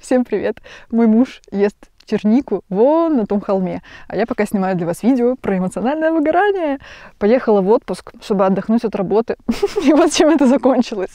Всем привет! Мой муж ест чернику вон на том холме, а я пока снимаю для вас видео про эмоциональное выгорание. Поехала в отпуск, чтобы отдохнуть от работы, и вот чем это закончилось.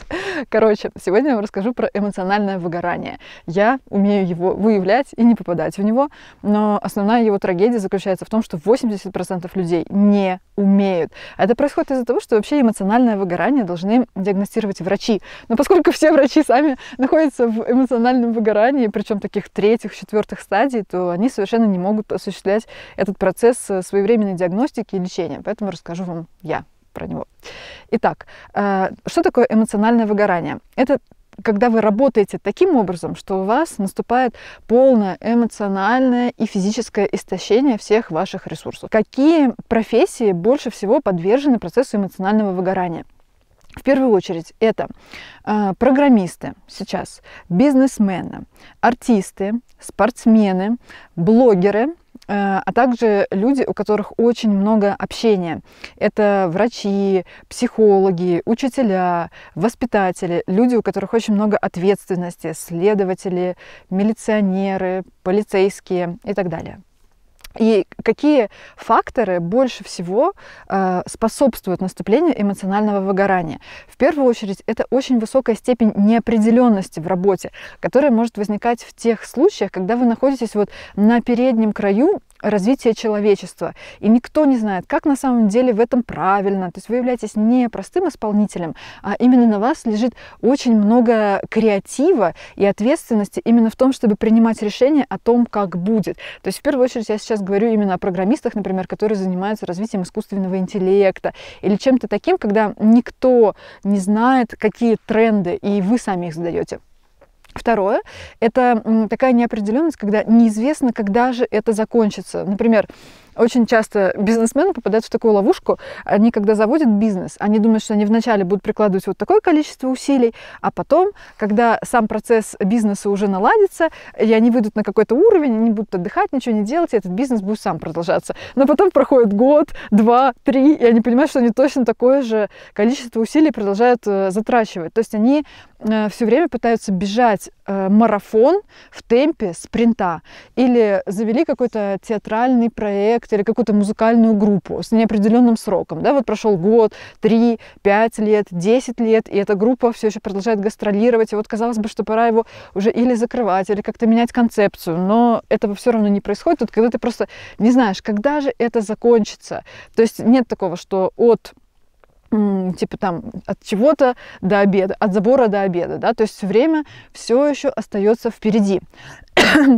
Короче, сегодня я вам расскажу про эмоциональное выгорание. Я умею его выявлять и не попадать в него, но основная его трагедия заключается в том, что 80% людей не умеют. Это происходит из-за того, что вообще эмоциональное выгорание должны диагностировать врачи. Но поскольку все врачи сами находятся в эмоциональном выгорании, причем таких третьих, четвертых стадий, то они совершенно не могут осуществлять этот процесс своевременной диагностики и лечения. Поэтому расскажу вам я про него. Итак, что такое эмоциональное выгорание? Это когда вы работаете таким образом, что у вас наступает полное эмоциональное и физическое истощение всех ваших ресурсов. Какие профессии больше всего подвержены процессу эмоционального выгорания? В первую очередь это программисты сейчас, бизнесмены, артисты, спортсмены, блогеры, а также люди, у которых очень много общения. Это врачи, психологи, учителя, воспитатели, люди, у которых очень много ответственности, следователи, милиционеры, полицейские и так далее. И какие факторы больше всего способствуют наступлению эмоционального выгорания? В первую очередь, это очень высокая степень неопределенности в работе, которая может возникать в тех случаях, когда вы находитесь вот на переднем краю развития человечества, и никто не знает, как на самом деле в этом правильно. То есть вы являетесь не простым исполнителем, а именно на вас лежит очень много креатива и ответственности именно в том, чтобы принимать решения о том, как будет. То есть в первую очередь я сейчас говорю именно о программистах, например, которые занимаются развитием искусственного интеллекта или чем-то таким, когда никто не знает, какие тренды, и вы сами их задаете. Второе – это такая неопределенность, когда неизвестно, когда же это закончится. Например, очень часто бизнесмены попадают в такую ловушку. Они, когда заводят бизнес, они думают, что они вначале будут прикладывать вот такое количество усилий, а потом, когда сам процесс бизнеса уже наладится, и они выйдут на какой-то уровень, они будут отдыхать, ничего не делать, и этот бизнес будет сам продолжаться. Но потом проходит год, два, три, и они понимают, что они точно такое же количество усилий продолжают затрачивать. То есть они все время пытаются бежать марафон в темпе спринта. Или завели какой-то театральный проект или какую-то музыкальную группу с неопределенным сроком. Да, вот прошел год, 3, 5 лет, 10 лет, и эта группа все еще продолжает гастролировать. И вот казалось бы, что пора его уже или закрывать, или как-то менять концепцию. Но этого все равно не происходит. Тут, когда ты просто не знаешь, когда же это закончится. То есть нет такого, что типа там от чего-то до обеда, от забора до обеда, да, то есть время все еще остается впереди.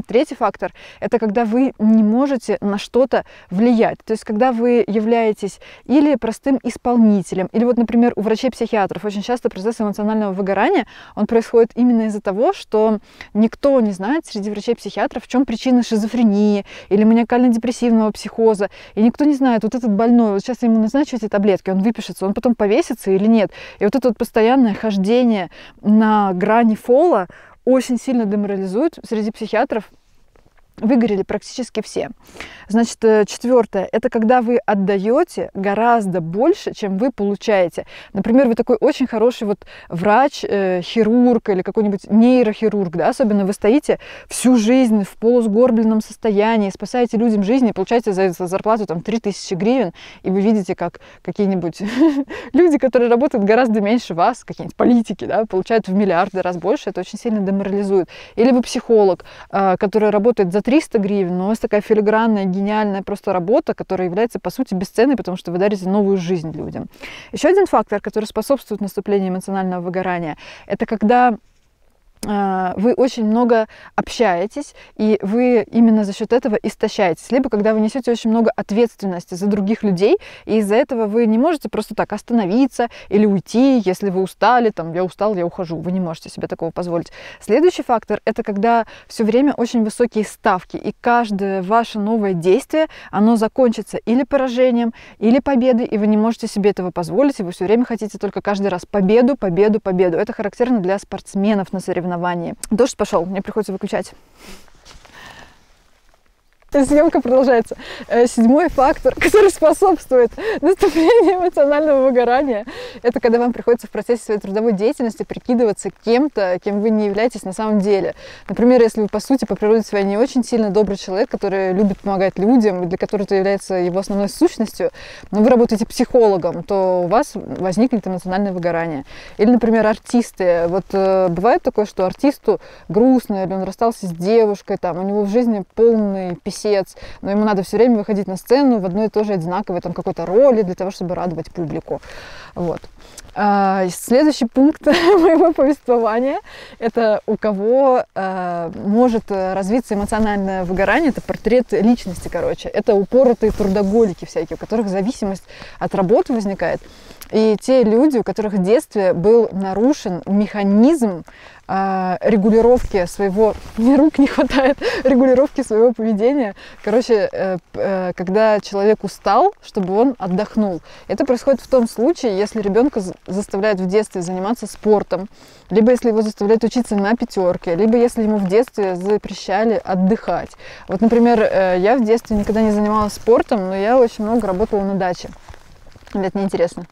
Третий фактор – это когда вы не можете на что-то влиять. То есть, когда вы являетесь или простым исполнителем, или вот, например, у врачей-психиатров очень часто процесс эмоционального выгорания, он происходит именно из-за того, что никто не знает среди врачей-психиатров, в чем причина шизофрении или маниакально-депрессивного психоза. И никто не знает, вот этот больной, вот сейчас ему назначу эти таблетки, он выпишется, он потом повесится или нет. И вот это вот постоянное хождение на грани фола очень сильно деморализует. Среди психиатров выгорели практически все. Значит, четвертое – это когда вы отдаете гораздо больше, чем вы получаете. Например, вы такой очень хороший вот врач, хирург или какой-нибудь нейрохирург, да, особенно вы стоите всю жизнь в полусгорбленном состоянии, спасаете людям жизни, получаете за зарплату там 3000 гривен, и вы видите, как какие-нибудь люди, которые работают гораздо меньше вас, какие-нибудь политики, да, получают в миллиарды раз больше, это очень сильно деморализует. Или вы психолог, который работает за 300 гривен, но у вас такая филигранная, гениальная просто работа, которая является, по сути, бесценной, потому что вы дарите новую жизнь людям. Еще один фактор, который способствует наступлению эмоционального выгорания, это когда вы очень много общаетесь, и вы именно за счет этого истощаетесь. Либо когда вы несете очень много ответственности за других людей, и из-за этого вы не можете просто так остановиться или уйти, если вы устали, там, я устал, я ухожу. Вы не можете себе такого позволить. Следующий фактор – это когда все время очень высокие ставки, и каждое ваше новое действие, оно закончится или поражением, или победой, и вы не можете себе этого позволить, и вы все время хотите только каждый раз победу, победу, победу. Это характерно для спортсменов на соревнованиях. Дождь пошел, мне приходится выключать. Съемка продолжается. 7-й фактор, который способствует наступлению эмоционального выгорания, это когда вам приходится в процессе своей трудовой деятельности прикидываться кем-то, кем вы не являетесь на самом деле. Например, если вы, по сути, по природе своей не очень сильно добрый человек, который любит помогать людям, и для которого это является его основной сущностью, но вы работаете психологом, то у вас возникнет эмоциональное выгорание. Или, например, артисты. Вот бывает такое, что артисту грустно, или он расстался с девушкой, там, у него в жизни полный писец, но ему надо все время выходить на сцену в одной и той же одинаковой там какой-то роли для того, чтобы радовать публику. Вот. Следующий пункт моего повествования – это у кого может развиться эмоциональное выгорание, это портрет личности, короче. Это упоротые трудоголики всякие, у которых зависимость от работы возникает. И те люди, у которых в детстве был нарушен механизм регулировки своего, мне рук не хватает, регулировки своего поведения. Короче, когда человек устал, чтобы он отдохнул. Это происходит в том случае, если ребенка заставляют в детстве заниматься спортом, либо если его заставляют учиться на пятерке, либо если ему в детстве запрещали отдыхать. Вот, например, я в детстве никогда не занималась спортом, но я очень много работала на даче. Или это неинтересно?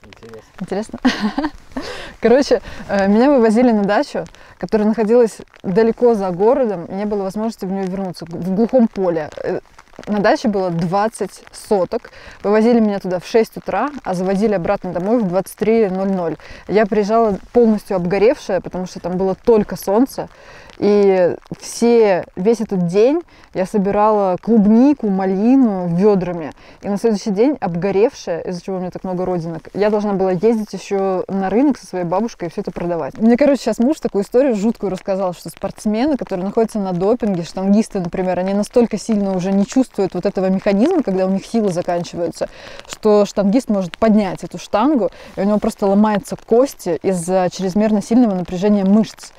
Интересно? Короче, меня вывозили на дачу, которая находилась далеко за городом, и не было возможности в нее вернуться, в глухом поле. На даче было 20 соток. Вывозили меня туда в 6 утра, а завозили обратно домой в 23:00. Я приезжала полностью обгоревшая, потому что там было только солнце. И весь этот день я собирала клубнику, малину ведрами. И на следующий день, обгоревшая, из-за чего у меня так много родинок, я должна была ездить еще на рынок со своей бабушкой и все это продавать. Мне, короче, сейчас муж такую историю жуткую рассказал, что спортсмены, которые находятся на допинге, штангисты, например, они настолько сильно уже не чувствуют вот этого механизма, когда у них силы заканчиваются, что штангист может поднять эту штангу, и у него просто ломаются кости из-за чрезмерно сильного напряжения мышц.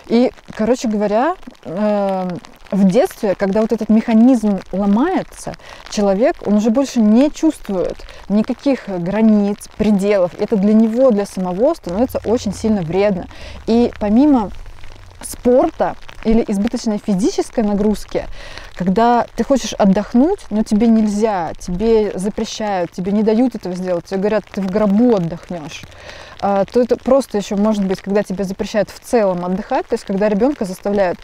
И, короче говоря, в детстве, когда вот этот механизм ломается, человек, он уже больше не чувствует никаких границ, пределов. Это для него, для самого становится очень сильно вредно. И помимо спорта или избыточной физической нагрузки, когда ты хочешь отдохнуть, но тебе нельзя, тебе запрещают, тебе не дают этого сделать, тебе говорят, ты в гробу отдохнешь, то это просто еще может быть, когда тебе запрещают в целом отдыхать, то есть когда ребенка заставляют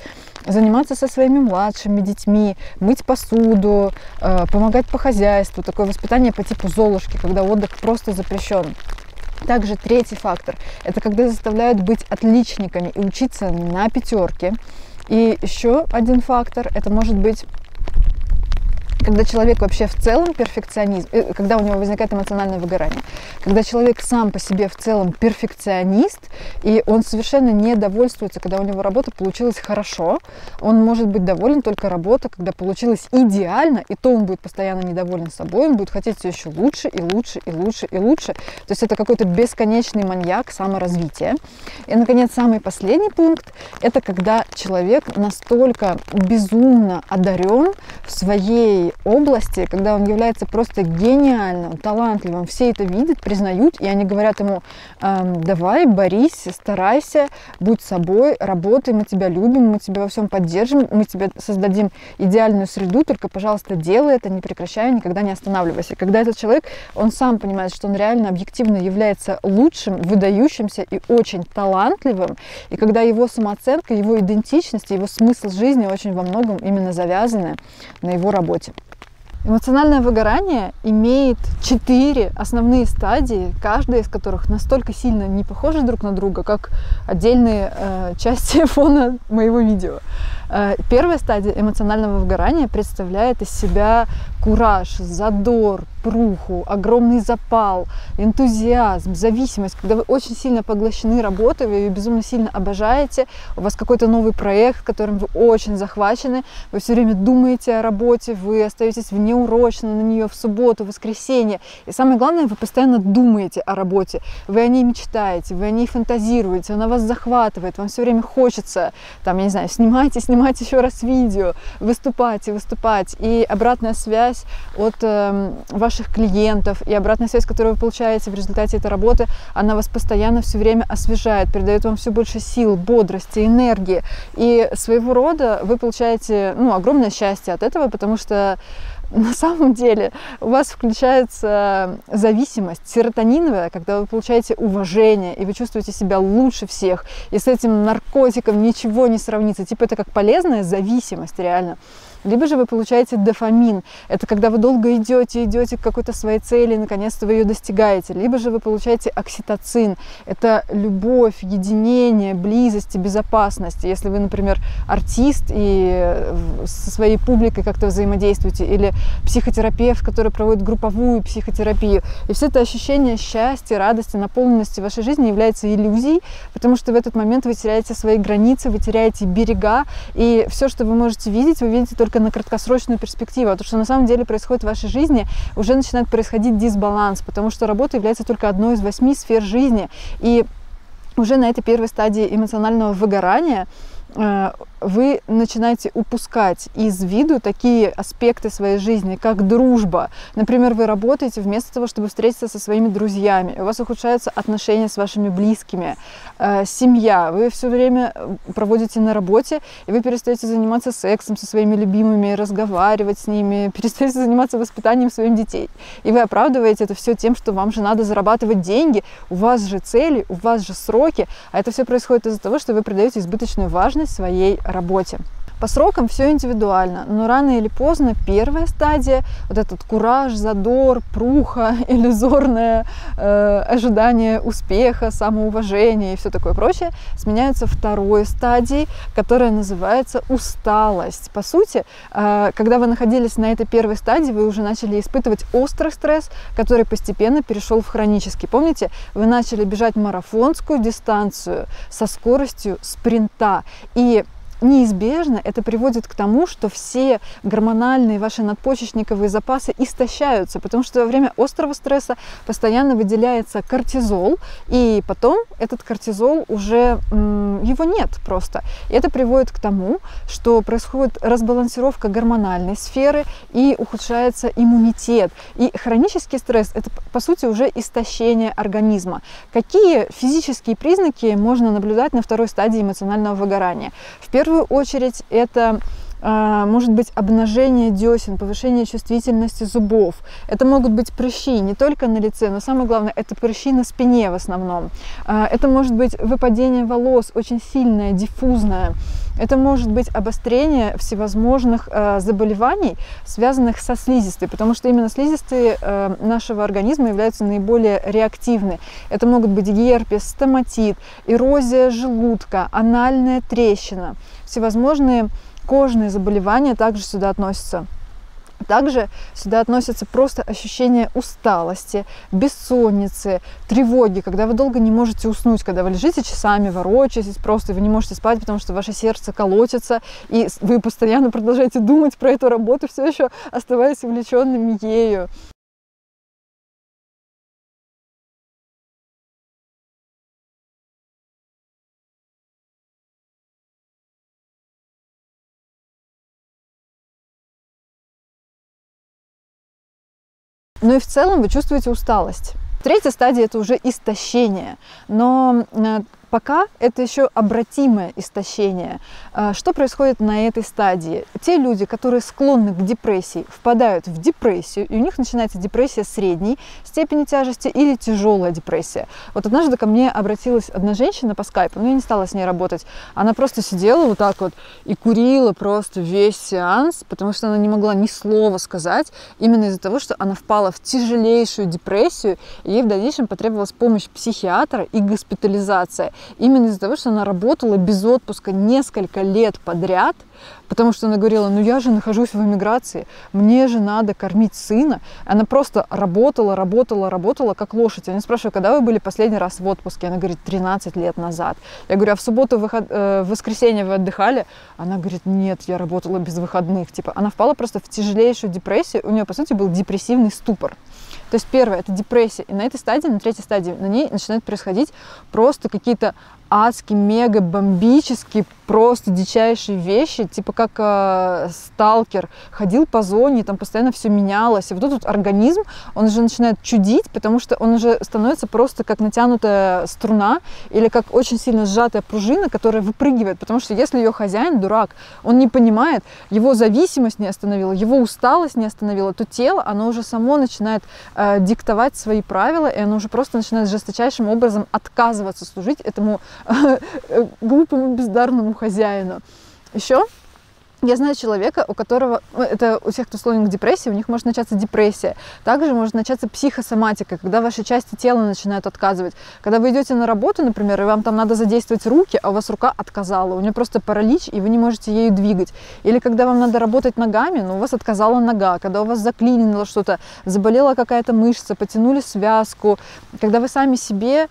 заниматься со своими младшими детьми, мыть посуду, помогать по хозяйству, такое воспитание по типу Золушки, когда отдых просто запрещен. Также третий фактор – это когда заставляют быть отличниками и учиться на пятерке. И еще один фактор – это может быть, когда человек вообще в целом перфекционист, когда у него возникает эмоциональное выгорание, когда человек сам по себе в целом перфекционист, и он совершенно не довольствуется, когда у него работа получилась хорошо, он может быть доволен только работой, когда получилось идеально, и то он будет постоянно недоволен собой, он будет хотеть все еще лучше и лучше и лучше и лучше. То есть это какой-то бесконечный маньяк саморазвития. И, наконец, самый последний пункт – это когда человек настолько безумно одарен в своей области, когда он является просто гениальным, талантливым, все это видят, признают, и они говорят ему: давай, борись, старайся, будь собой, работай, мы тебя любим, мы тебя во всем поддержим, мы тебе создадим идеальную среду, только, пожалуйста, делай это, не прекращай, никогда не останавливайся. Когда этот человек, он сам понимает, что он реально объективно является лучшим, выдающимся и очень талантливым, и когда его самооценка, его идентичность, его смысл жизни очень во многом именно завязаны на его работе. Эмоциональное выгорание имеет 4 основные стадии, каждая из которых настолько сильно не похожа друг на друга, как отдельные части фона моего видео. Первая стадия эмоционального выгорания представляет из себя кураж, задор, пруху, огромный запал, энтузиазм, зависимость, когда вы очень сильно поглощены работой, вы ее безумно сильно обожаете, у вас какой-то новый проект, которым вы очень захвачены, вы все время думаете о работе, вы остаетесь внеурочно на нее в субботу, в воскресенье, и самое главное, вы постоянно думаете о работе, вы о ней мечтаете, вы о ней фантазируете, она вас захватывает, вам все время хочется, там, я не знаю, снимайте снимать еще раз видео, выступать и выступать. И обратная связь от ваших клиентов, и обратная связь, которую вы получаете в результате этой работы, она вас постоянно все время освежает, придает вам все больше сил, бодрости, энергии. И своего рода вы получаете, ну, огромное счастье от этого, потому что на самом деле у вас включается зависимость серотониновая, когда вы получаете уважение, и вы чувствуете себя лучше всех, и с этим наркотиком ничего не сравнится. Типа это как полезная зависимость реально. Либо же вы получаете дофамин. Это когда вы долго идете к какой-то своей цели, и наконец-то вы ее достигаете. Либо же вы получаете окситоцин. Это любовь, единение, близость и безопасность. Если вы, например, артист и со своей публикой как-то взаимодействуете, или психотерапевт, который проводит групповую психотерапию. И все это ощущение счастья, радости, наполненности в вашей жизни является иллюзией, потому что в этот момент вы теряете свои границы, вы теряете берега, и все, что вы можете видеть, вы видите только на краткосрочную перспективу. А то, что на самом деле происходит в вашей жизни, уже начинает происходить дисбаланс, потому что работа является только одной из 8 сфер жизни. И уже на этой первой стадии эмоционального выгорания вы начинаете упускать из виду такие аспекты своей жизни, как дружба. Например, вы работаете вместо того, чтобы встретиться со своими друзьями, у вас ухудшаются отношения с вашими близкими, семья, вы все время проводите на работе, и вы перестаете заниматься сексом со своими любимыми, разговаривать с ними, перестаете заниматься воспитанием своих детей. И вы оправдываете это все тем, что вам же надо зарабатывать деньги, у вас же цели, у вас же сроки, а это все происходит из-за того, что вы придаете избыточную важность своей работе. По срокам все индивидуально, но рано или поздно первая стадия, вот этот кураж, задор, пруха, иллюзорное ожидание успеха, самоуважение и все такое прочее, сменяются второй стадией, которая называется усталость. По сути, когда вы находились на этой первой стадии, вы уже начали испытывать острый стресс, который постепенно перешел в хронический. Помните, вы начали бежать марафонскую дистанцию со скоростью спринта, и неизбежно это приводит к тому, что все гормональные ваши надпочечниковые запасы истощаются, потому что во время острого стресса постоянно выделяется кортизол, и потом этот кортизол уже, его нет просто. И это приводит к тому, что происходит разбалансировка гормональной сферы и ухудшается иммунитет. И хронический стресс – это, по сути, уже истощение организма. Какие физические признаки можно наблюдать на второй стадии эмоционального выгорания? В первую очередь это может быть обнажение десен, повышение чувствительности зубов. Это могут быть прыщи не только на лице, но самое главное, это прыщи на спине в основном. Это может быть выпадение волос, очень сильное, диффузное. Это может быть обострение всевозможных заболеваний, связанных со слизистой, потому что именно слизистые нашего организма являются наиболее реактивны. Это могут быть герпес, стоматит, эрозия желудка, анальная трещина, всевозможные кожные заболевания также сюда относятся. Также сюда относятся просто ощущение усталости, бессонницы, тревоги, когда вы долго не можете уснуть, когда вы лежите часами, ворочаетесь, просто вы не можете спать, потому что ваше сердце колотится, и вы постоянно продолжаете думать про эту работу, все еще оставаясь увлеченными ею. Ну и в целом вы чувствуете усталость. Третья стадия – это уже истощение, но пока это еще обратимое истощение. Что происходит на этой стадии? Те люди, которые склонны к депрессии, впадают в депрессию, и у них начинается депрессия средней степени тяжести или тяжелая депрессия. Вот однажды ко мне обратилась одна женщина по скайпу, но я не стала с ней работать. Она просто сидела вот так вот и курила просто весь сеанс, потому что она не могла ни слова сказать, именно из-за того, что она впала в тяжелейшую депрессию, и ей в дальнейшем потребовалась помощь психиатра и госпитализация. Именно из-за того, что она работала без отпуска несколько лет подряд, потому что она говорила, ну я же нахожусь в эмиграции, мне же надо кормить сына. Она просто работала, как лошадь. Я спрашиваю, когда вы были последний раз в отпуске? Она говорит, 13 лет назад. Я говорю, а в субботу, в воскресенье вы отдыхали? Она говорит, нет, я работала без выходных. Типа, она впала просто в тяжелейшую депрессию, у нее, по сути, был депрессивный ступор. То есть первое – это депрессия. И на этой стадии, на третьей стадии, на ней начинают происходить просто какие-то адски, мега бомбически, просто дичайшие вещи, типа как сталкер ходил по зоне, там постоянно все менялось. И вот этот организм, он уже начинает чудить, потому что он уже становится просто как натянутая струна или как очень сильно сжатая пружина, которая выпрыгивает. Потому что если ее хозяин дурак, он не понимает, его зависимость не остановила, его усталость не остановила, то тело, оно уже само начинает диктовать свои правила, и оно уже просто начинает жесточайшим образом отказываться служить этому глупому, бездарному хозяину. Еще я знаю человека, у которого, это у тех, кто склонен к депрессии, у них может начаться депрессия. Также может начаться психосоматика, когда ваши части тела начинают отказывать. Когда вы идете на работу, например, и вам там надо задействовать руки, а у вас рука отказала, у нее просто паралич, и вы не можете ею двигать. Или когда вам надо работать ногами, но у вас отказала нога. Когда у вас заклинило что-то, заболела какая-то мышца, потянули связку. Когда вы сами себе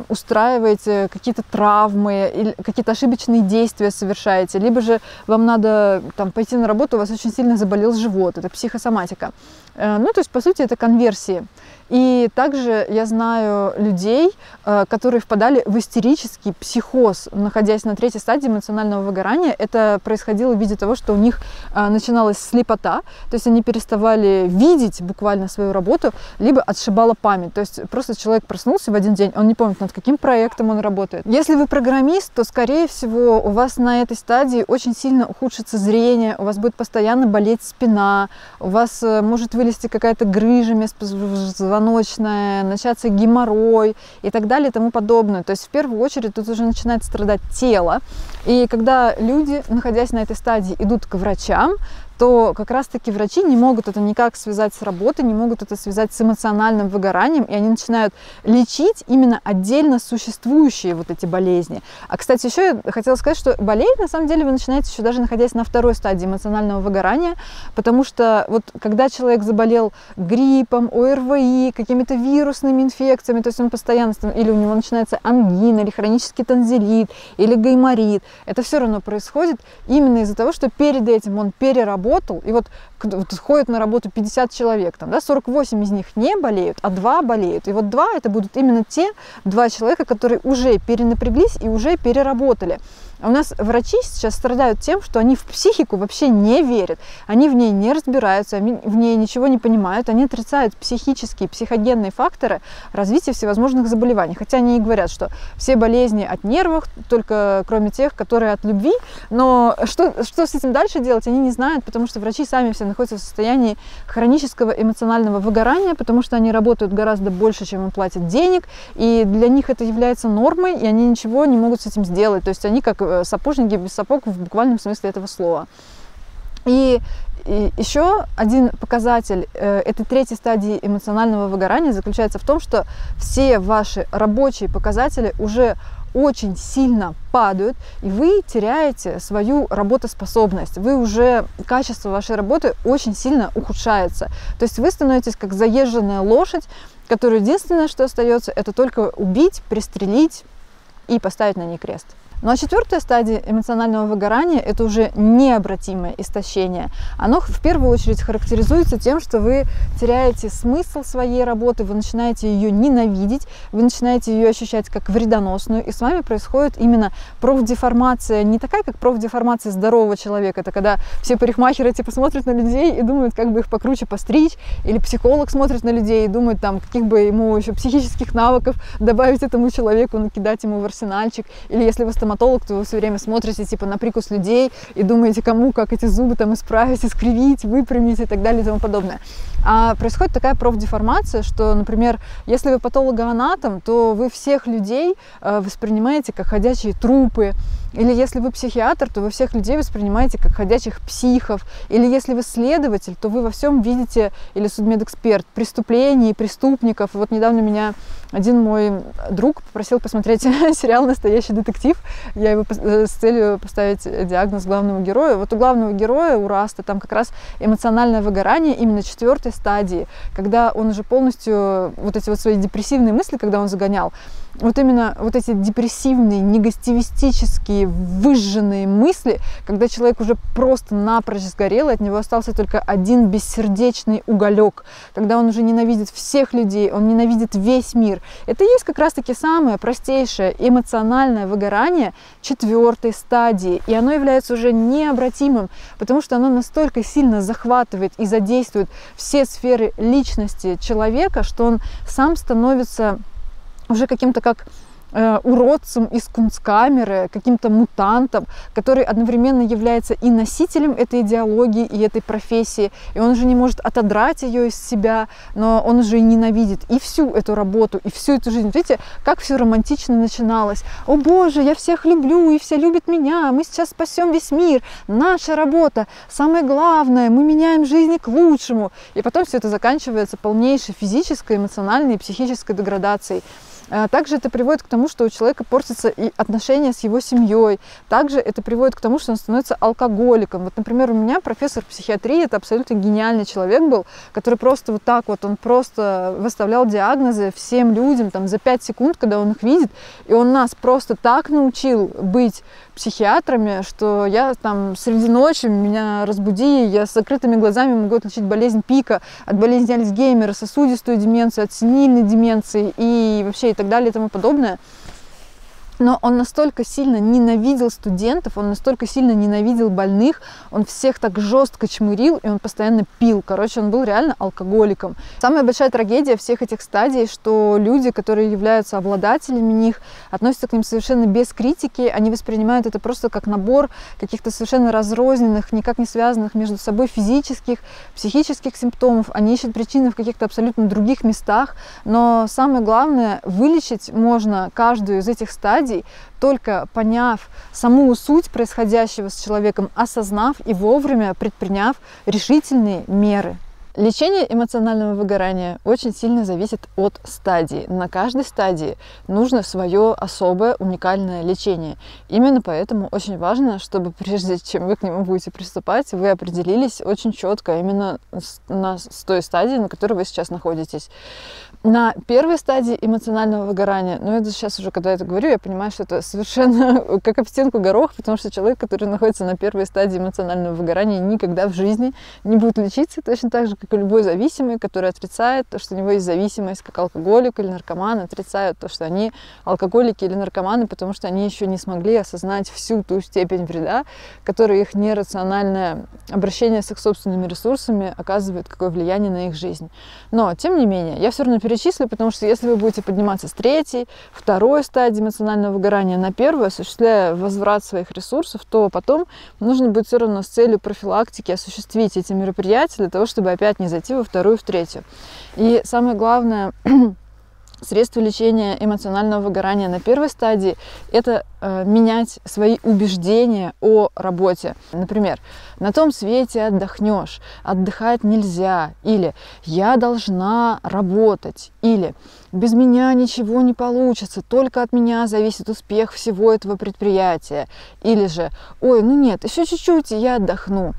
устраиваете какие-то травмы или какие-то ошибочные действия совершаете, либо же вам надо там пойти на работу, у вас очень сильно заболел живот, это психосоматика. Ну, то есть, по сути, это конверсии. И также я знаю людей, которые впадали в истерический психоз, находясь на 3-й стадии эмоционального выгорания. Это происходило в виде того, что у них начиналась слепота, то есть они переставали видеть буквально свою работу, либо отшибала память. То есть просто человек проснулся в один день, он не помнит, над каким проектом он работает. Если вы программист, то, скорее всего, у вас на этой стадии очень сильно ухудшится зрение, у вас будет постоянно болеть спина, у вас может вылезти какая-то грыжа межпозвоночная, начаться геморрой и так далее и тому подобное. То есть в первую очередь тут уже начинает страдать тело. И когда люди, находясь на этой стадии, идут к врачам, то как раз-таки врачи не могут это никак связать с работой, не могут это связать с эмоциональным выгоранием, и они начинают лечить именно отдельно существующие вот эти болезни. А, кстати, еще я хотела сказать, что болеть, на самом деле, вы начинаете еще даже находясь на 2-й стадии эмоционального выгорания, потому что вот когда человек заболел гриппом, ОРВИ, какими-то вирусными инфекциями, то есть он постоянно, или у него начинается ангина, или хронический танзелит, или гайморит, это все равно происходит именно из-за того, что перед этим он переработал. И вот ходит на работу 50 человек, там, да, 48 из них не болеют, а 2 болеют. И вот 2 это будут именно те 2 человека, которые уже перенапряглись и уже переработали. А у нас врачи сейчас страдают тем, что они в психику вообще не верят, они в ней не разбираются, они в ней ничего не понимают, они отрицают психические, психогенные факторы развития всевозможных заболеваний. Хотя они и говорят, что все болезни от нервов, только кроме тех, которые от любви. Но что с этим дальше делать, они не знают, потому что врачи сами все находятся в состоянии хронического эмоционального выгорания, потому что они работают гораздо больше, чем им платят денег, и для них это является нормой, и они ничего не могут с этим сделать. То есть они как сапожники без сапог в буквальном смысле этого слова. И еще один показатель этой 3-й стадии эмоционального выгорания заключается в том, что все ваши рабочие показатели уже очень сильно падают, и вы теряете свою работоспособность. Качество вашей работы очень сильно ухудшается. То есть вы становитесь как заезженная лошадь, которая единственное, что остается, это только убить, пристрелить и поставить на ней крест. Ну а 4-я стадия эмоционального выгорания – это уже необратимое истощение. Оно в первую очередь характеризуется тем, что вы теряете смысл своей работы, вы начинаете ее ненавидеть, вы начинаете ее ощущать как вредоносную, и с вами происходит именно профдеформация, не такая, как профдеформация здорового человека. Это когда все парикмахеры типа смотрят на людей и думают, как бы их покруче постричь, или психолог смотрит на людей и думает, там, каких бы ему еще психических навыков добавить этому человеку, накидать ему в арсенальчик, или если вы стоматолог, то вы все время смотрите типа на прикус людей и думаете, кому как эти зубы там исправить, искривить, выпрямить и так далее и тому подобное. А происходит такая профдеформация, что, например, если вы патологоанатом, то вы всех людей воспринимаете как ходячие трупы. Или если вы психиатр, то вы всех людей воспринимаете как ходячих психов. Или если вы следователь, то вы во всем видите, или судмедэксперт, преступлений, преступников. Вот недавно меня один мой друг попросил посмотреть сериал «Настоящий детектив». Я его с целью поставить диагноз главному герою. Вот у главного героя, у Раста, там как раз эмоциональное выгорание именно 4-й стадии, когда он уже полностью вот эти вот свои депрессивные мысли, когда он загонял, вот именно вот эти депрессивные, негативистические такие выжженные мысли, когда человек уже просто напрочь сгорел, и от него остался только один бессердечный уголек, когда он уже ненавидит всех людей, он ненавидит весь мир. Это и есть как раз-таки самое простейшее эмоциональное выгорание 4-й стадии, и оно является уже необратимым, потому что оно настолько сильно захватывает и задействует все сферы личности человека, что он сам становится уже каким-то как уродцем из кунсткамеры, каким-то мутантом, который одновременно является и носителем этой идеологии и этой профессии, и он уже не может отодрать ее из себя, но он уже и ненавидит и всю эту работу, и всю эту жизнь. Видите, как все романтично начиналось. О боже, я всех люблю, и все любят меня, мы сейчас спасем весь мир, наша работа, самое главное, мы меняем жизни к лучшему. И потом все это заканчивается полнейшей физической, эмоциональной и психической деградацией. Также это приводит к тому, что у человека портятся и отношения с его семьей. Также это приводит к тому, что он становится алкоголиком. Вот, например, у меня профессор психиатрии, это абсолютно гениальный человек был, который просто вот так вот, он просто выставлял диагнозы всем людям там, за 5 секунд, когда он их видит. И он нас просто так научил быть психиатрами, что я там среди ночи, меня разбуди, я с закрытыми глазами могу отличить болезнь Пика от болезни Альцгеймера, сосудистую деменцию, от сенильной деменции и вообще и так далее и тому подобное. Но он настолько сильно ненавидел студентов, он настолько сильно ненавидел больных, он всех так жестко чмырил, и он постоянно пил. Короче, он был реально алкоголиком. Самая большая трагедия всех этих стадий, что люди, которые являются обладателями них, относятся к ним совершенно без критики, они воспринимают это просто как набор каких-то совершенно разрозненных, никак не связанных между собой физических, психических симптомов, они ищут причины в каких-то абсолютно других местах, но самое главное, вылечить можно каждую из этих стадий, только поняв саму суть происходящего с человеком, осознав и вовремя предприняв решительные меры. Лечение эмоционального выгорания очень сильно зависит от стадии. На каждой стадии нужно свое особое уникальное лечение. Именно поэтому очень важно, чтобы прежде чем вы к нему будете приступать, вы определились очень четко именно с той стадией, на которой вы сейчас находитесь. На первой стадии эмоционального выгорания, но это сейчас уже, когда я это говорю, я понимаю, что это совершенно как об стенку горох, потому что человек, который находится на первой стадии эмоционального выгорания, никогда в жизни не будет лечиться, точно так же, как и любой зависимый, который отрицает то, что у него есть зависимость, как алкоголик или наркоман, отрицают то, что они алкоголики или наркоманы, потому что они еще не смогли осознать всю ту степень вреда, которую их нерациональное обращение с их собственными ресурсами оказывает, какое влияние на их жизнь. Но, тем не менее, я все равно перечислю, потому что если вы будете подниматься с 3-й, 2-й стадии эмоционального выгорания на 1-ю, осуществляя возврат своих ресурсов, то потом нужно будет все равно с целью профилактики осуществить эти мероприятия для того, чтобы опять не зайти во 2-ю и в 3-ю. И самое главное, средство лечения эмоционального выгорания на 1-й стадии – это менять свои убеждения о работе. Например, на том свете отдохнешь, отдыхать нельзя, или я должна работать, или без меня ничего не получится, только от меня зависит успех всего этого предприятия, или же ой, ну нет, еще чуть-чуть, и я отдохну.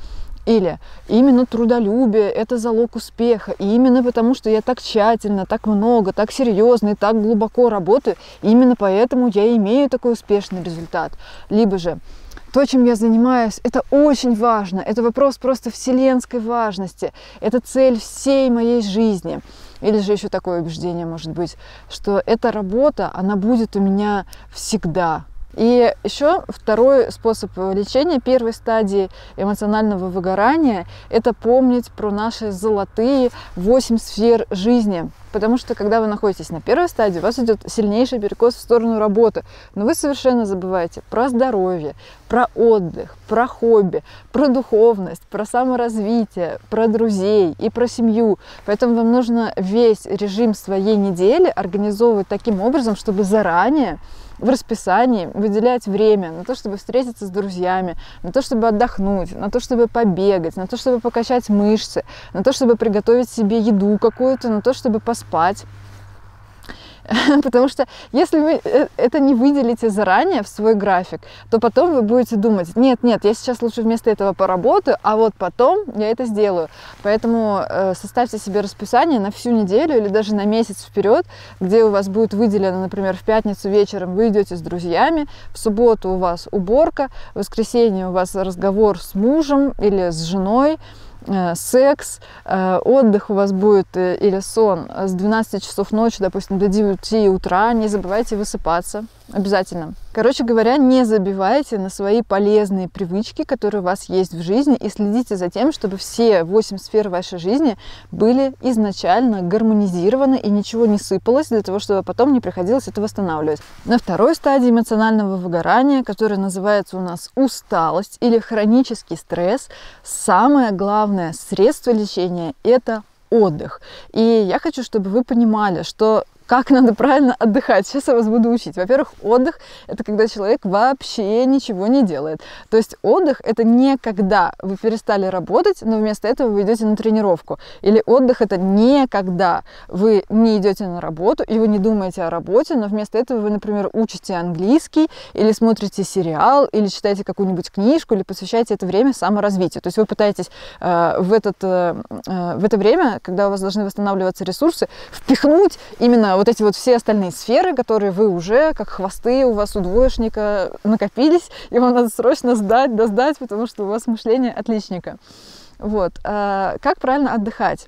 Или именно трудолюбие – это залог успеха. И именно потому, что я так тщательно, так много, так серьезно и так глубоко работаю, именно поэтому я имею такой успешный результат. Либо же то, чем я занимаюсь, это очень важно. Это вопрос просто вселенской важности. Это цель всей моей жизни. Или же еще такое убеждение может быть, что эта работа, она будет у меня всегда. И еще 2-й способ лечения 1-й стадии эмоционального выгорания – это помнить про наши золотые 8 сфер жизни. Потому что, когда вы находитесь на 1-й стадии, у вас идет сильнейший перекос в сторону работы. Но вы совершенно забываете про здоровье, про отдых, про хобби, про духовность, про саморазвитие, про друзей и про семью. Поэтому вам нужно весь режим своей недели организовывать таким образом, чтобы заранее в расписании выделять время на то, чтобы встретиться с друзьями, на то, чтобы отдохнуть, на то, чтобы побегать, на то, чтобы покачать мышцы, на то, чтобы приготовить себе еду какую-то, на то, чтобы поспать. Потому что если вы это не выделите заранее в свой график, то потом вы будете думать, нет, я сейчас лучше вместо этого поработаю, а вот потом я это сделаю. Поэтому составьте себе расписание на всю неделю или даже на месяц вперед, где у вас будет выделено, например, в пятницу вечером вы идете с друзьями, в субботу у вас уборка, в воскресенье у вас разговор с мужем или с женой, секс, отдых у вас будет или сон с 12 часов ночи, допустим, до 9 утра. Не забывайте высыпаться обязательно. Короче говоря, не забивайте на свои полезные привычки, которые у вас есть в жизни, и следите за тем, чтобы все 8 сфер вашей жизни были изначально гармонизированы и ничего не сыпалось, для того, чтобы потом не приходилось это восстанавливать. На второй стадии эмоционального выгорания, которая называется у нас усталость или хронический стресс, самое главное средство лечения – это отдых. И я хочу, чтобы вы понимали, что как надо правильно отдыхать. Сейчас я вас буду учить. Во-первых, отдых – это когда человек вообще ничего не делает. То есть отдых – это не когда вы перестали работать, но вместо этого вы идете на тренировку. Или отдых – это не когда вы не идете на работу и вы не думаете о работе, но вместо этого вы, например, учите английский, или смотрите сериал, или читаете какую-нибудь книжку, или посвящаете это время саморазвитию. То есть вы пытаетесь в это время, когда у вас должны восстанавливаться ресурсы, впихнуть именно вот эти вот все остальные сферы, которые вы уже, как хвосты у вас у двоечника накопились, и вам надо срочно сдать, потому что у вас мышление отличника. Вот. Как правильно отдыхать?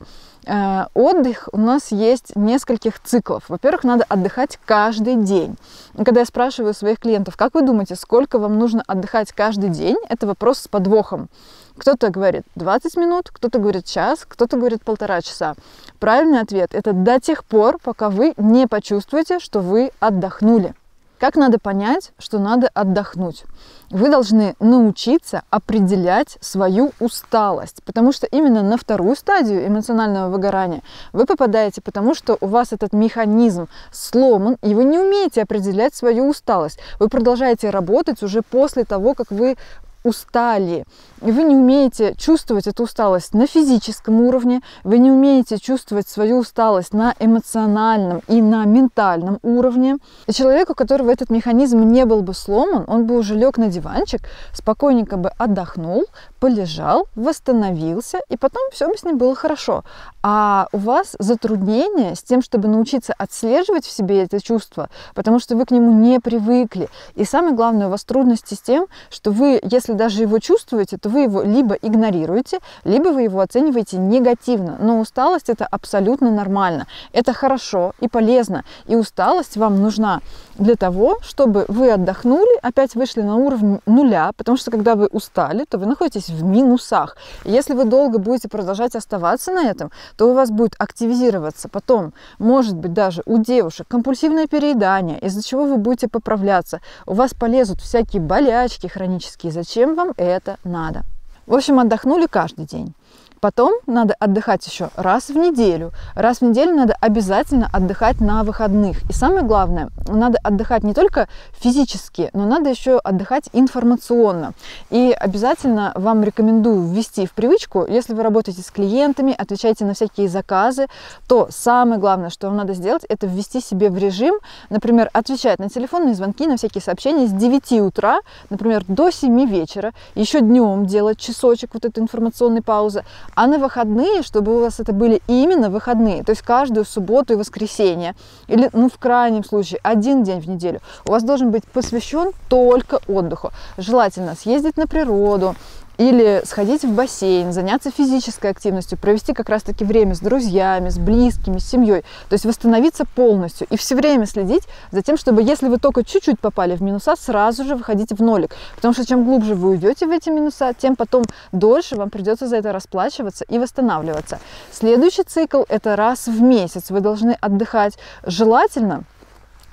Отдых у нас есть нескольких циклов. Во-первых, надо отдыхать каждый день. И когда я спрашиваю своих клиентов, как вы думаете, сколько вам нужно отдыхать каждый день, это вопрос с подвохом. Кто-то говорит 20 минут, кто-то говорит час, кто-то говорит 1,5 часа. Правильный ответ – это до тех пор, пока вы не почувствуете, что вы отдохнули. Как надо понять, что надо отдохнуть? Вы должны научиться определять свою усталость, потому что именно на вторую стадию эмоционального выгорания вы попадаете, потому что у вас этот механизм сломан, и вы не умеете определять свою усталость. Вы продолжаете работать уже после того, как вы устали. И вы не умеете чувствовать эту усталость на физическом уровне, вы не умеете чувствовать свою усталость на эмоциональном и на ментальном уровне. И человек, у которого этот механизм не был бы сломан, он бы уже лег на диванчик, спокойненько бы отдохнул, полежал, восстановился, и потом все бы с ним было хорошо. А у вас затруднение с тем, чтобы научиться отслеживать в себе это чувство, потому что вы к нему не привыкли. И самое главное, у вас трудности с тем, что вы, если даже его чувствуете, то вы его либо игнорируете, либо вы его оцениваете негативно. Но усталость – это абсолютно нормально. Это хорошо и полезно. И усталость вам нужна для того, чтобы вы отдохнули, опять вышли на уровень нуля, потому что когда вы устали, то вы находитесь в минусах. И если вы долго будете продолжать оставаться на этом, то у вас будет активизироваться потом, может быть, даже у девушек компульсивное переедание, из-за чего вы будете поправляться. У вас полезут всякие болячки хронические. Зачем вам это надо? В общем, отдохнули каждый день. Потом надо отдыхать еще раз в неделю. Раз в неделю надо обязательно отдыхать на выходных. И самое главное, надо отдыхать не только физически, но надо еще отдыхать информационно. И обязательно вам рекомендую ввести в привычку, если вы работаете с клиентами, отвечаете на всякие заказы, то самое главное, что вам надо сделать, это ввести себе в режим, например, отвечать на телефонные звонки, на всякие сообщения с 9 утра, например, до 7 вечера, еще днем делать часочек вот этой информационной паузы, а на выходные, чтобы у вас это были именно выходные, то есть каждую субботу и воскресенье, или, в крайнем случае, один день в неделю, у вас должен быть посвящен только отдыху. Желательно съездить на природу, или сходить в бассейн, заняться физической активностью, провести как раз-таки время с друзьями, с близкими, с семьей. То есть восстановиться полностью и все время следить за тем, чтобы, если вы только чуть-чуть попали в минуса, сразу же выходите в нолик. Потому что чем глубже вы уйдете в эти минуса, тем потом дольше вам придется за это расплачиваться и восстанавливаться. Следующий цикл – это раз в месяц вы должны отдыхать. Желательно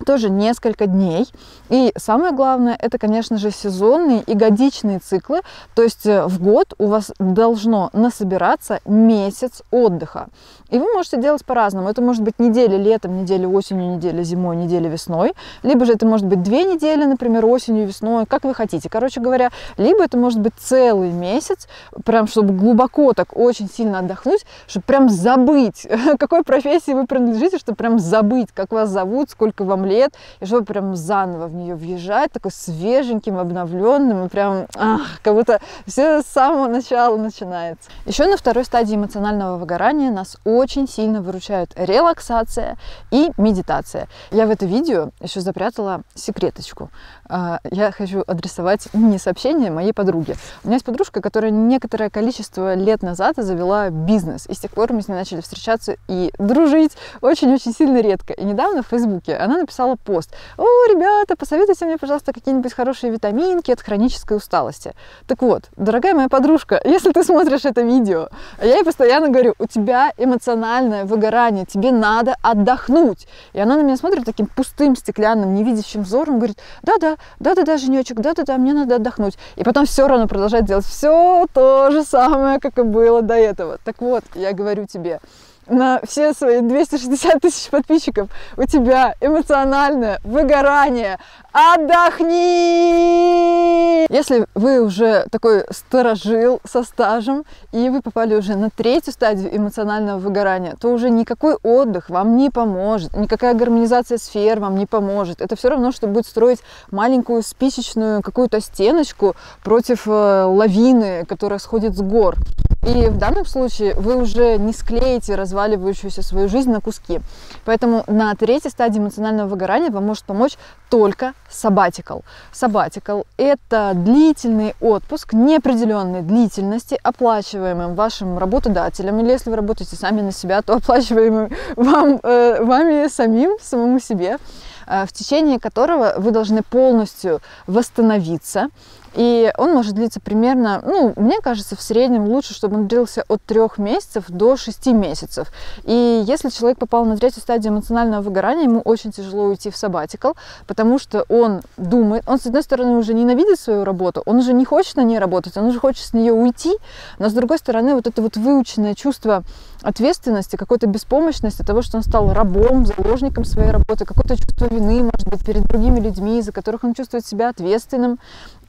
тоже несколько дней. И самое главное, это, конечно же, сезонные и годичные циклы. То есть в год у вас должно насобираться месяц отдыха. И вы можете делать по-разному. Это может быть неделя летом, неделя осенью, неделя зимой, неделя весной. Либо же это может быть 2 недели, например, осенью и весной, как вы хотите. Короче говоря, либо это может быть целый месяц, прям чтобы глубоко так очень сильно отдохнуть, чтобы прям забыть, какой профессии вы принадлежите, чтобы прям забыть, как вас зовут, сколько вам лет, и чтобы прям заново в нее въезжать, такой свеженьким, обновленным, и прям, как будто все с самого начала начинается. Еще на второй стадии эмоционального выгорания нас очень сильно выручают релаксация и медитация. Я в это видео еще запрятала секреточку. Я хочу адресовать не сообщение моей подруге. У меня есть подружка, которая некоторое количество лет назад завела бизнес, и с тех пор мы с ней начали встречаться и дружить очень-очень сильно редко. И недавно в Фейсбуке она написала пост: «О, ребята, посоветуйте мне, пожалуйста, какие-нибудь хорошие витаминки от хронической усталости». Так вот, дорогая моя подружка, если ты смотришь это видео, я ей постоянно говорю: у тебя эмоциональное выгорание, тебе надо отдохнуть. И она на меня смотрит таким пустым, стеклянным, невидящим взором, говорит: да-да, Женечек, да-да, мне надо отдохнуть. И потом все равно продолжает делать все то же самое, как и было до этого. Так вот, я говорю тебе, на все свои 260 тысяч подписчиков, у тебя эмоциональное выгорание. Отдохни! Если вы уже такой старожил со стажем, и вы попали уже на 3-ю стадию эмоционального выгорания, то уже никакой отдых вам не поможет, никакая гармонизация сфер вам не поможет. Это все равно, что будет строить маленькую спичечную какую-то стеночку против лавины, которая сходит с гор. И в данном случае вы уже не склеите разваливающуюся свою жизнь на куски. Поэтому на 3-й стадии эмоционального выгорания вам может помочь только sabbatical. Sabbatical – это длительный отпуск неопределенной длительности, оплачиваемым вашим работодателем, или если вы работаете сами на себя, то оплачиваемым вами самому себе, в течение которого вы должны полностью восстановиться. И он может длиться примерно, мне кажется, в среднем лучше, чтобы он длился от 3 месяцев до 6 месяцев. И если человек попал на 3-ю стадию эмоционального выгорания, ему очень тяжело уйти в sabbatical, потому что он думает, он, с одной стороны, уже ненавидит свою работу, он уже не хочет на ней работать, он уже хочет с нее уйти, но, с другой стороны, вот это вот выученное чувство ответственности, какой-то беспомощности, того, что он стал рабом, заложником своей работы, какое-то чувство вины, может быть, перед другими людьми, за которых он чувствует себя ответственным,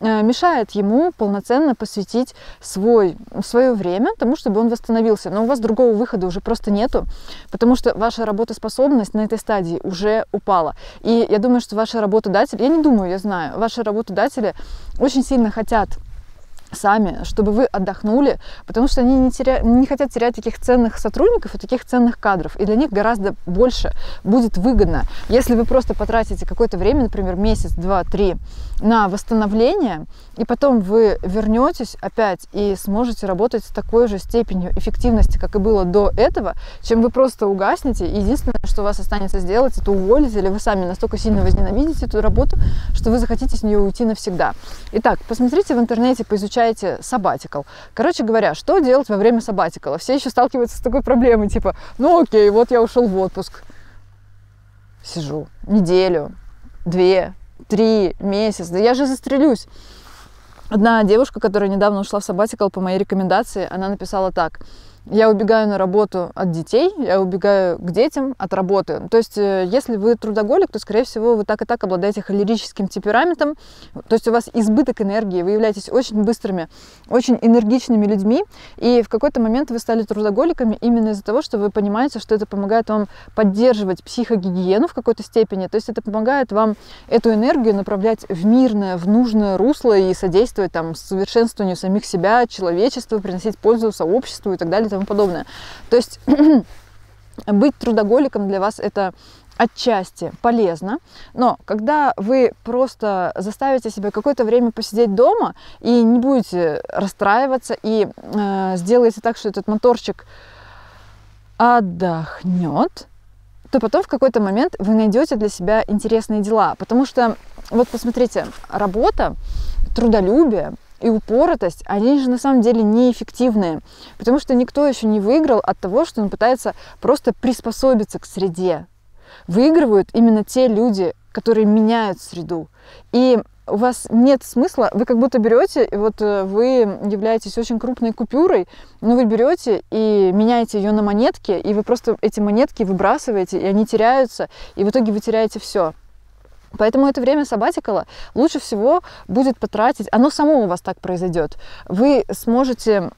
мешает ему полноценно посвятить свое время тому, чтобы он восстановился. Но у вас другого выхода уже просто нету, потому что ваша работоспособность на этой стадии уже упала. И я думаю, что ваши работодатели, я знаю, ваши работодатели очень сильно хотят сами, чтобы вы отдохнули, потому что они не хотят терять таких ценных сотрудников и таких ценных кадров. И для них гораздо больше будет выгодно, если вы просто потратите какое-то время, например, месяц, 2, 3, на восстановление, и потом вы вернетесь опять и сможете работать с такой же степенью эффективности, как и было до этого, чем вы просто угаснете, и единственное, что у вас останется сделать, это уволить, или вы сами настолько сильно возненавидите эту работу, что вы захотите с нее уйти навсегда. Итак, посмотрите в интернете, поизучайте sabbatical. Короче говоря, что делать во время sabbatical? Все еще сталкиваются с такой проблемой, типа, окей, вот я ушел в отпуск, сижу неделю, 2, 3 месяца, да я же застрелюсь. Одна девушка, которая недавно ушла в sabbatical по моей рекомендации, она написала так: я убегаю на работу от детей, я убегаю к детям от работы. То есть, если вы трудоголик, то, скорее всего, вы так и так обладаете холерическим темпераментом, то есть у вас избыток энергии, вы являетесь очень быстрыми, очень энергичными людьми, и в какой-то момент вы стали трудоголиками именно из-за того, что вы понимаете, что это помогает вам поддерживать психогигиену в какой-то степени, то есть это помогает вам эту энергию направлять в мирное, в нужное русло и содействовать совершенствованию самих себя, человечества, приносить пользу сообществу и так далее, и тому подобное. То есть быть трудоголиком для вас это отчасти полезно, но когда вы просто заставите себя какое-то время посидеть дома и не будете расстраиваться и сделаете так, что этот моторчик отдохнет, то потом в какой-то момент вы найдете для себя интересные дела. Потому что, вот посмотрите, работа, трудолюбие и упоротость, они же на самом деле неэффективные, потому что никто еще не выиграл от того, что он пытается просто приспособиться к среде. Выигрывают именно те люди, которые меняют среду. И у вас нет смысла, вы как будто берете, и вот вы являетесь очень крупной купюрой, но вы берете и меняете ее на монетки, и вы просто эти монетки выбрасываете, и они теряются, и в итоге вы теряете все. Поэтому это время сабатикала лучше всего будет потратить, оно само у вас так произойдет. Вы сможете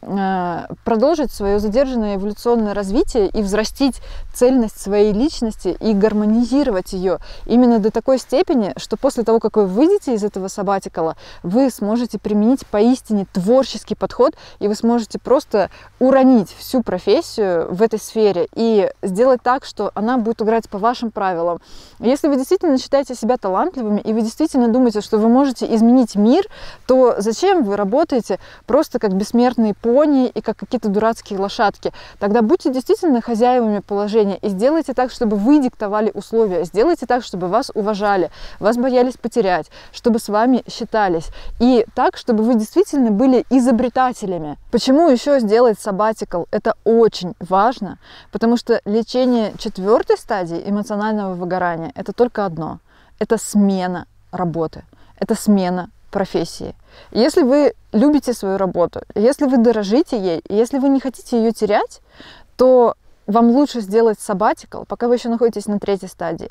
продолжить свое задержанное эволюционное развитие и взрастить цельность своей личности и гармонизировать ее именно до такой степени, что после того, как вы выйдете из этого сабатикала, вы сможете применить поистине творческий подход, и вы сможете просто уронить всю профессию в этой сфере и сделать так, что она будет играть по вашим правилам. Если вы действительно считаете себя талантливыми, и вы действительно думаете, что вы можете изменить мир, то зачем вы работаете просто как бессмертные пони и как какие-то дурацкие лошадки? Тогда будьте действительно хозяевами положения и сделайте так, чтобы вы диктовали условия, сделайте так, чтобы вас уважали, вас боялись потерять, чтобы с вами считались, и так, чтобы вы действительно были изобретателями. Почему еще сделать sabbatical? Это очень важно, потому что лечение 4-й стадии эмоционального выгорания – это только одно. Это смена работы, это смена профессии. Если вы любите свою работу, если вы дорожите ей, если вы не хотите ее терять, то вам лучше сделать sabbatical, пока вы еще находитесь на 3-й стадии.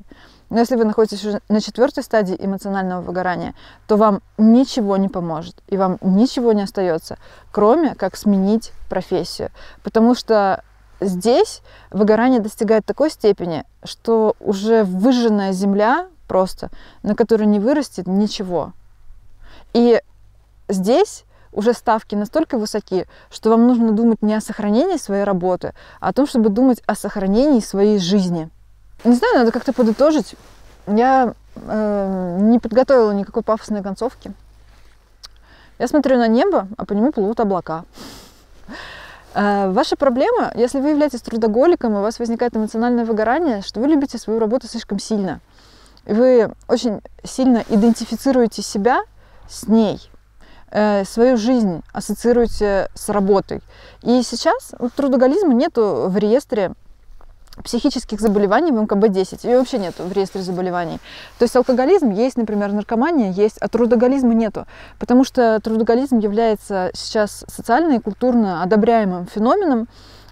Но если вы находитесь уже на 4-й стадии эмоционального выгорания, то вам ничего не поможет, и вам ничего не остается, кроме как сменить профессию. Потому что здесь выгорание достигает такой степени, что уже выжженная земля просто, на которой не вырастет ничего. И здесь уже ставки настолько высоки, что вам нужно думать не о сохранении своей работы, а о том, чтобы думать о сохранении своей жизни. Не знаю, надо как-то подытожить. Я не подготовила никакой пафосной концовки. Я смотрю на небо, а по нему плывут облака. Ваша проблема, если вы являетесь трудоголиком, и у вас возникает эмоциональное выгорание, что вы любите свою работу слишком сильно. И вы очень сильно идентифицируете себя с ней, свою жизнь ассоциируете с работой. И сейчас трудоголизма нету в реестре психических заболеваний в МКБ-10. Ее вообще нету в реестре заболеваний. То есть алкоголизм есть, например, наркомания есть, а трудоголизма нету. Потому что трудоголизм является сейчас социально и культурно одобряемым феноменом.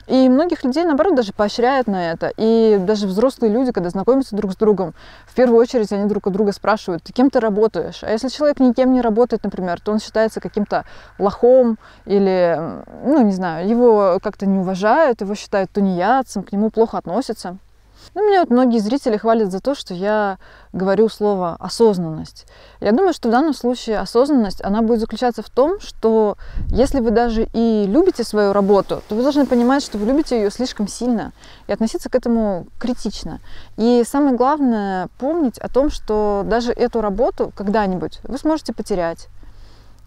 И многих людей, наоборот, даже поощряют на это. И даже взрослые люди, когда знакомятся друг с другом, в первую очередь они друг у друга спрашивают: ты кем ты работаешь? А если человек никем не работает, например, то он считается каким-то лохом или, ну, не знаю, его как-то не уважают, его считают тунеядцем, к нему плохо относятся. Ну, меня вот многие зрители хвалят за то, что я говорю слово «осознанность». Я думаю, что в данном случае осознанность, она будет заключаться в том, что если вы даже и любите свою работу, то вы должны понимать, что вы любите ее слишком сильно и относиться к этому критично. И самое главное, помнить о том, что даже эту работу когда-нибудь вы сможете потерять.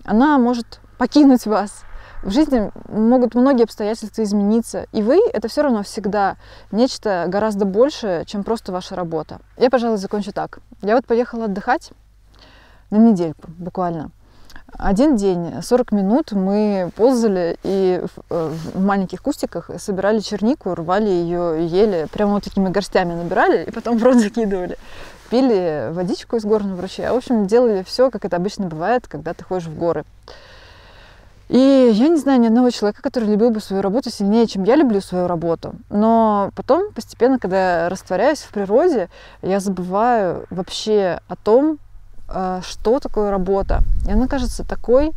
Она может покинуть вас. В жизни могут многие обстоятельства измениться, и вы — это все равно всегда нечто гораздо большее, чем просто ваша работа. Я, пожалуй, закончу так. Я вот поехала отдыхать на недельку буквально. Один день, 40 минут мы ползали и в маленьких кустиках собирали чернику, рвали ее, ели, прямо вот такими горстями набирали и потом в рот закидывали. Пили водичку из горного ручья. В общем, делали все, как это обычно бывает, когда ты ходишь в горы. И я не знаю ни одного человека, который любил бы свою работу сильнее, чем я люблю свою работу. Но потом, постепенно, когда я растворяюсь в природе, я забываю вообще о том, что такое работа. И она кажется такой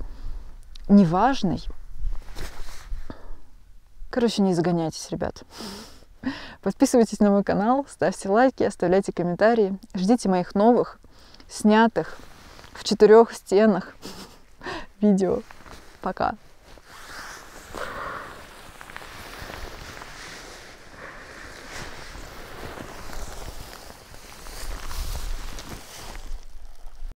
неважной. Короче, не загоняйтесь, ребят. Подписывайтесь на мой канал, ставьте лайки, оставляйте комментарии. Ждите моих новых, снятых в 4 стенах видео. Пока.